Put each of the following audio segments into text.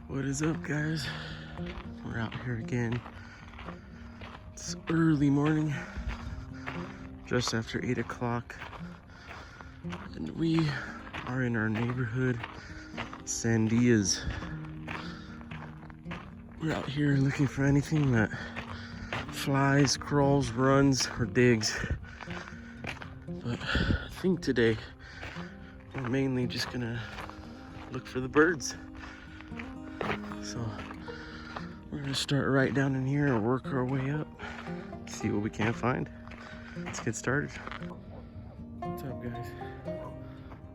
What is up, guys? We're out here again. It's early morning, just after 8 o'clock, and we are in our neighborhood, Sandias. We're out here looking for anything that flies, crawls, runs, or digs. But I think today we're mainly just gonna look for the birds. So we're gonna start right down in here and work our way up, see what we can find. Let's get started. What's up, guys?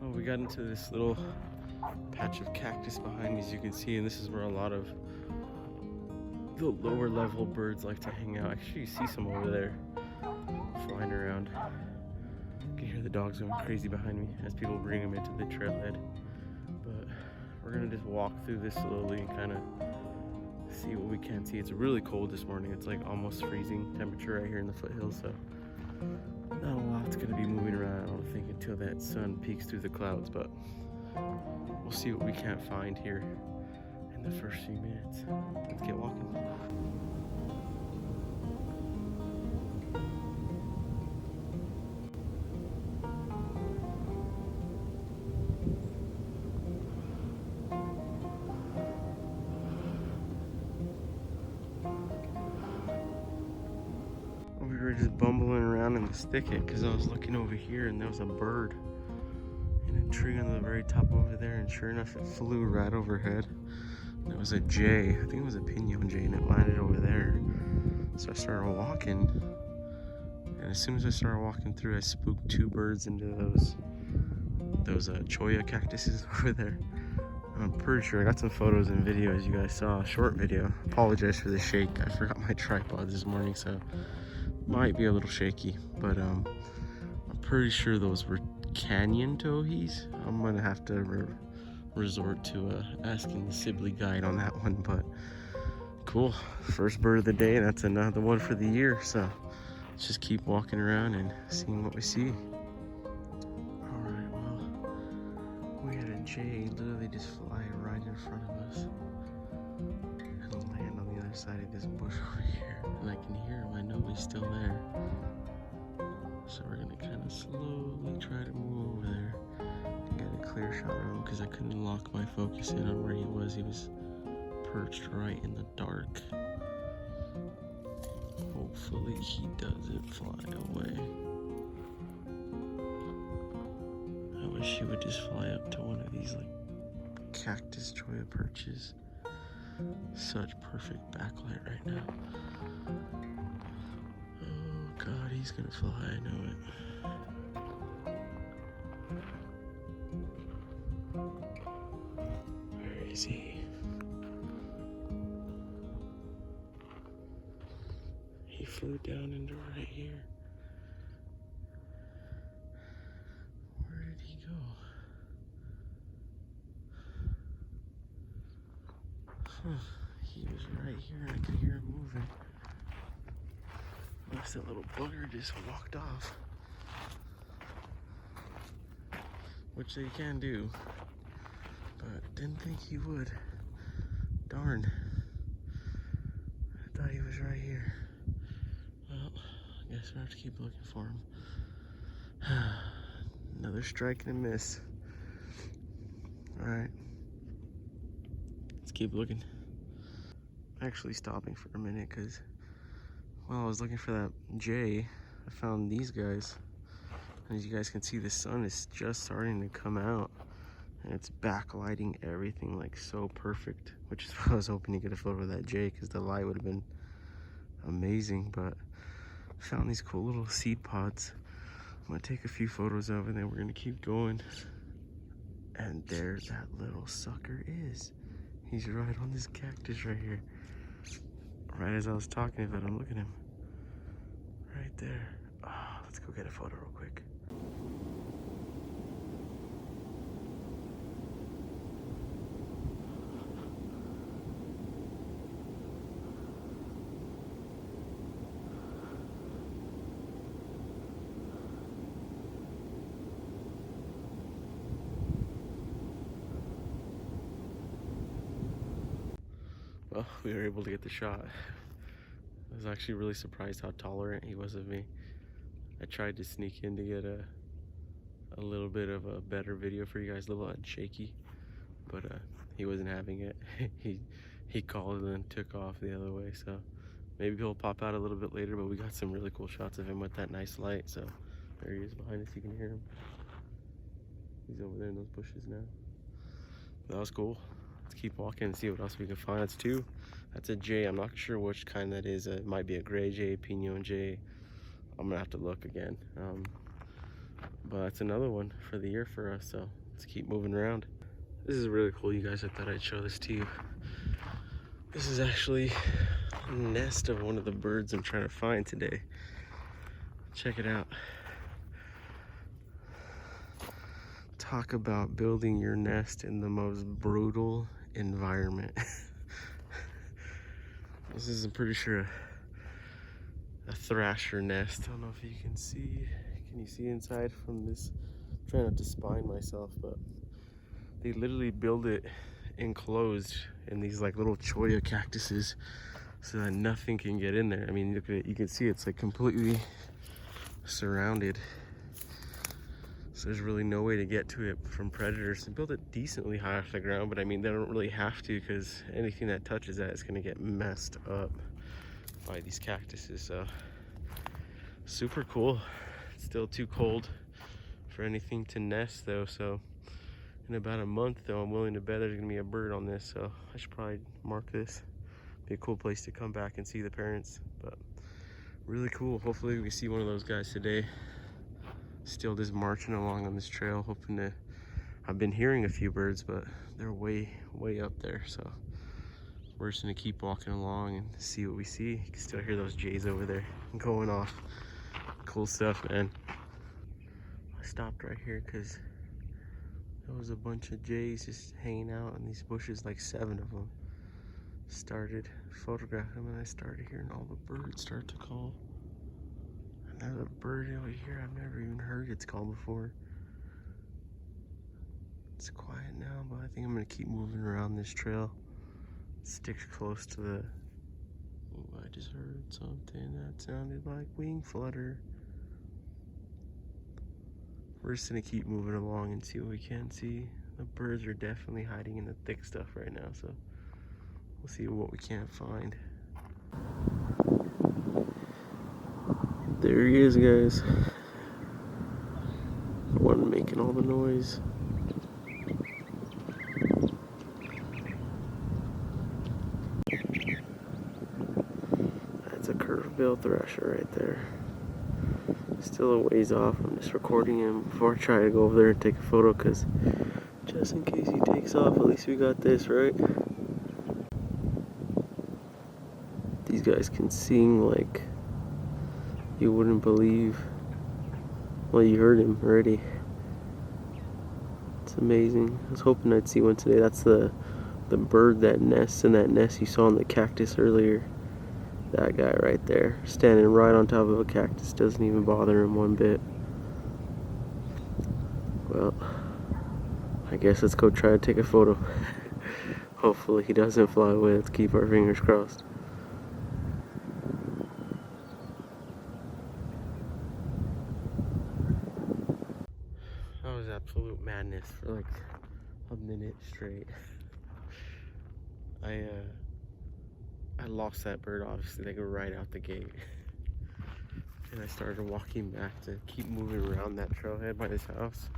Oh, we got into this little patch of cactus behind me, as you can see, and this is where a lot of the lower level birds like to hang out. Actually, you see some over there flying around. You can hear the dogs going crazy behind me as people bring them into the trailhead. But we're gonna just walk through this slowly and kind of see what we can see. It's really cold this morning. It's like almost freezing temperature right here in the foothills, so not a lot's gonna be moving around, I don't think, until that sun peeks through the clouds, but we'll see what we can't find here in the first few minutes. Let's get walking. We were just bumbling around in this thicket because I was looking over here and there was a bird in a tree on the very top over there, and sure enough it flew right overhead. It was a jay, I think it was a pinon jay, and it landed over there. So I started walking, and as soon as I started walking through, I spooked two birds into those cholla cactuses over there. I'm pretty sure I got some photos and videos. You guys saw a short video. Apologize for the shake. I forgot my tripod this morning, so might be a little shaky, but I'm pretty sure those were canyon towhees. I'm gonna have to resort to asking the Sibley guide on that one, but cool. First bird of the day, that's another one for the year, so let's just keep walking around and seeing what we see. All right, well, we had a jay literally just fly right in front of us and land on the other side of this bush over here, and I can hear him. I know he's still there, so we're gonna kind of slowly try to move over there and get a clear shot of him, because I couldn't lock my focus in on where he was. He was perched right in the dark. Hopefully he doesn't fly away. I wish he would just fly up to one of these like cactus cholla perches. Such perfect backlight right now. Oh God, he's gonna fly, I know it. Where is he? He flew down into right here. Where did he go? Huh. He was right here. I could hear him moving. Unless that little bugger just walked off. Which they can do. But didn't think he would. Darn. I thought he was right here. Well, I guess we'll have to keep looking for him. Another strike and a miss. Alright. Let's keep looking. Actually stopping for a minute because while I was looking for that jay, I found these guys. And as you guys can see, the sun is just starting to come out, and it's backlighting everything like so perfect, which is why I was hoping to get a photo of that jay, because the light would have been amazing. But I found these cool little seed pods. I'm gonna take a few photos of it, and then we're gonna keep going. And there that little sucker is. He's right on this cactus right here. Right as I was talking about him, look at him. Right there. Oh, let's go get a photo real quick. Well, we were able to get the shot. I was actually really surprised how tolerant he was of me. I tried to sneak in to get a little bit of a better video for you guys, a little unshaky, but he wasn't having it. he called and then took off the other way, so maybe he'll pop out a little bit later, but we got some really cool shots of him with that nice light. So there he is behind us, you can hear him. He's over there in those bushes now. But that was cool. Let's keep walking and see what else we can find. That's two. That's a Jay. I'm not sure which kind that is. It might be a gray Jay, Pinion Jay. I'm gonna have to look again. But that's another one for the year for us, so let's keep moving around. This is really cool, you guys. I thought I'd show this to you. This is actually a nest of one of the birds I'm trying to find today. Check it out. Talk about building your nest in the most brutal environment. This is, I'm pretty sure, a thrasher nest. I don't know if you can see. Can you see inside from this? I'm trying not to spine myself, but they literally build it enclosed in these like little cholla cactuses so that nothing can get in there. I mean, look at it. You can see it's like completely surrounded. So there's really no way to get to it from predators. They build it decently high off the ground, but I mean, they don't really have to, because anything that touches that is going to get messed up by these cactuses. So super cool. It's still too cold for anything to nest though, so in about a month though, I'm willing to bet there's gonna be a bird on this, so I should probably mark this. Be a cool place to come back and see the parents. But really cool. Hopefully we can see one of those guys today. Still just marching along on this trail, hoping to. I've been hearing a few birds, but they're way up there, so we're just gonna keep walking along and see what we see. You can still hear those jays over there going off. Cool stuff, man. I stopped right here because there was a bunch of jays just hanging out in these bushes, like 7 of them. Started photographing them, and I started hearing all the birds start to call. And there's a bird over here I've never even heard its call before. It's quiet now, but I think I'm gonna keep moving around this trail. Sticks close to the. Oh, I just heard something that sounded like wing flutter. We're just gonna keep moving along and see what we can see. The birds are definitely hiding in the thick stuff right now, so we'll see what we can't find. There he is, guys. The one making all the noise. That's a curved-bill thrasher right there. Still a ways off. I'm just recording him before I try to go over there and take a photo, because just in case he takes off, at least we got this, right? These guys can sing like you wouldn't believe. Well, you heard him already. It's amazing. I was hoping I'd see one today. That's the bird that nests in that nest you saw in the cactus earlier. That guy right there, standing right on top of a cactus, doesn't even bother him one bit. Well, I guess let's go try to take a photo. Hopefully he doesn't fly away. Let's keep our fingers crossed. That was absolute madness for like a minute straight. I lost that bird, obviously, like right out the gate. And I started walking back to keep moving around that trailhead by this house.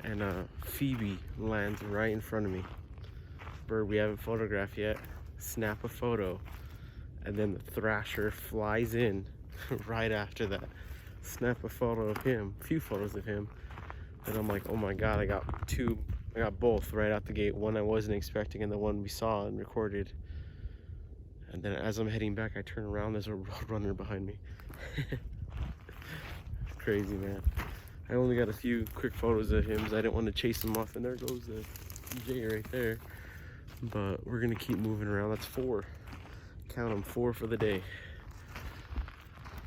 And Phoebe lands right in front of me. Bird we haven't photographed yet. Snap a photo. And then the thrasher flies in right after that. Snap a photo of him, a few photos of him. And I'm like, oh my God, I got both right out the gate. One I wasn't expecting and the one we saw and recorded. And then as I'm heading back, I turn around, there's a roadrunner behind me. Crazy, man. I only got a few quick photos of him because I didn't want to chase him off. And there goes the Jay right there. But we're going to keep moving around. That's 4. Count them, 4 for the day.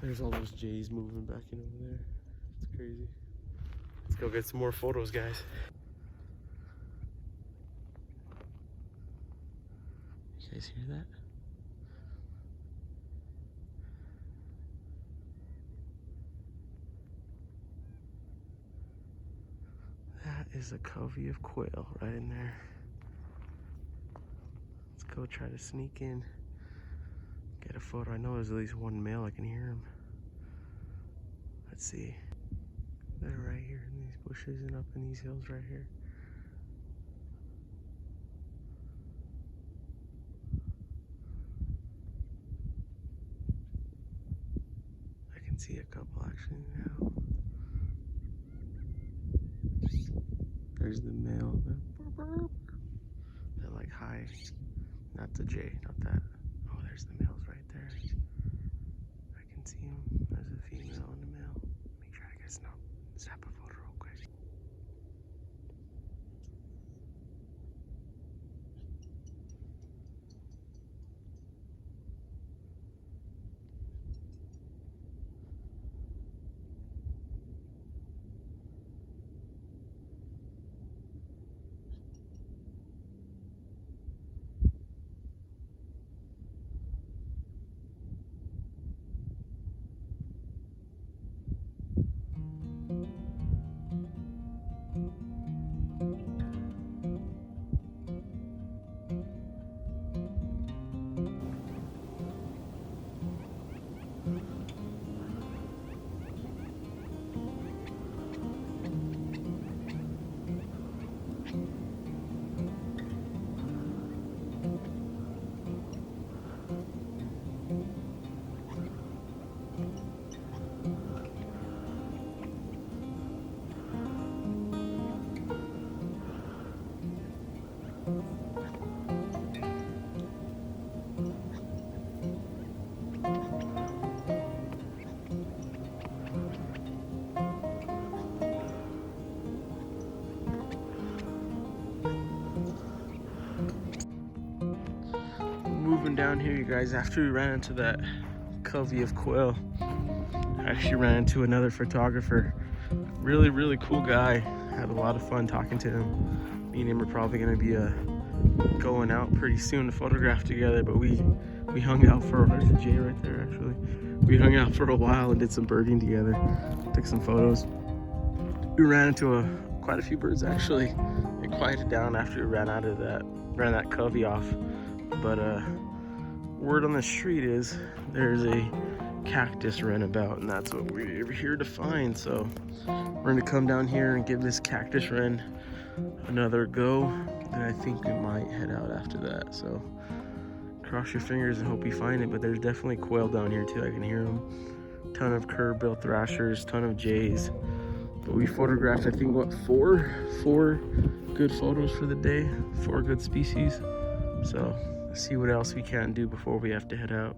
There's all those Jays moving back in over there. It's crazy. Let's go get some more photos, guys. You guys hear that? That is a covey of quail right in there. Let's go try to sneak in, get a photo. I know there's at least one male. I can hear him. Let's see. They're right here in these bushes and up in these hills right here. I can see a couple actually now. There's the male. That like high, not the J, not that. Oh, there's the males right there. I can see them. There's a female and a male. Make sure I get snap a photo real quick. Moving down here, you guys, after we ran into that covey of quail, I actually ran into another photographer. Really cool guy. Had a lot of fun talking to him. Me and him are probably gonna be going out pretty soon to photograph together, but we hung out for, there's a J right there actually. We hung out for a while and did some birding together, took some photos. We ran into quite a few birds actually. It quieted down after we ran that covey off. But word on the street is there's a cactus wren about, and that's what we're here to find. So we're gonna come down here and give this cactus wren another go, and I think we might head out after that. So cross your fingers and hope you find it. But there's definitely quail down here too. I can hear them. Ton of curve-bill thrashers, ton of jays. But we photographed, I think, what, four good photos for the day, 4 good species. So let's see what else we can do before we have to head out.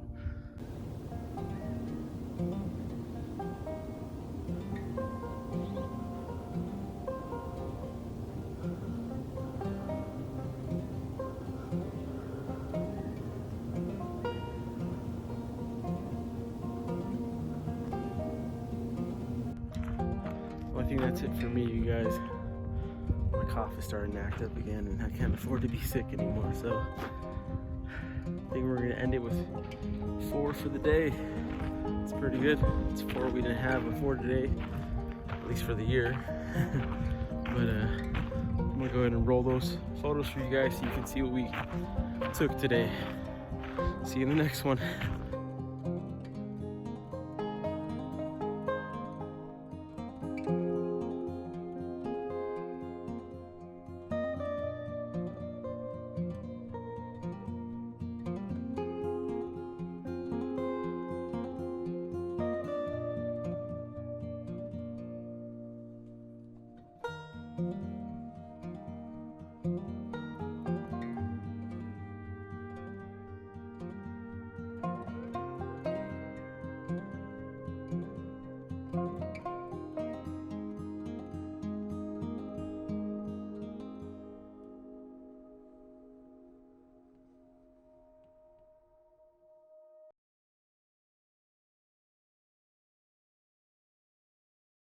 Well, I think that's it for me, you guys. My cough is starting to act up again, and I can't afford to be sick anymore. So I think we're gonna end it with 4 for the day. It's pretty good. It's 4 we didn't have before today, at least for the year. But I'm gonna go ahead and roll those photos for you guys so you can see what we took today. See you in the next one. Thank you.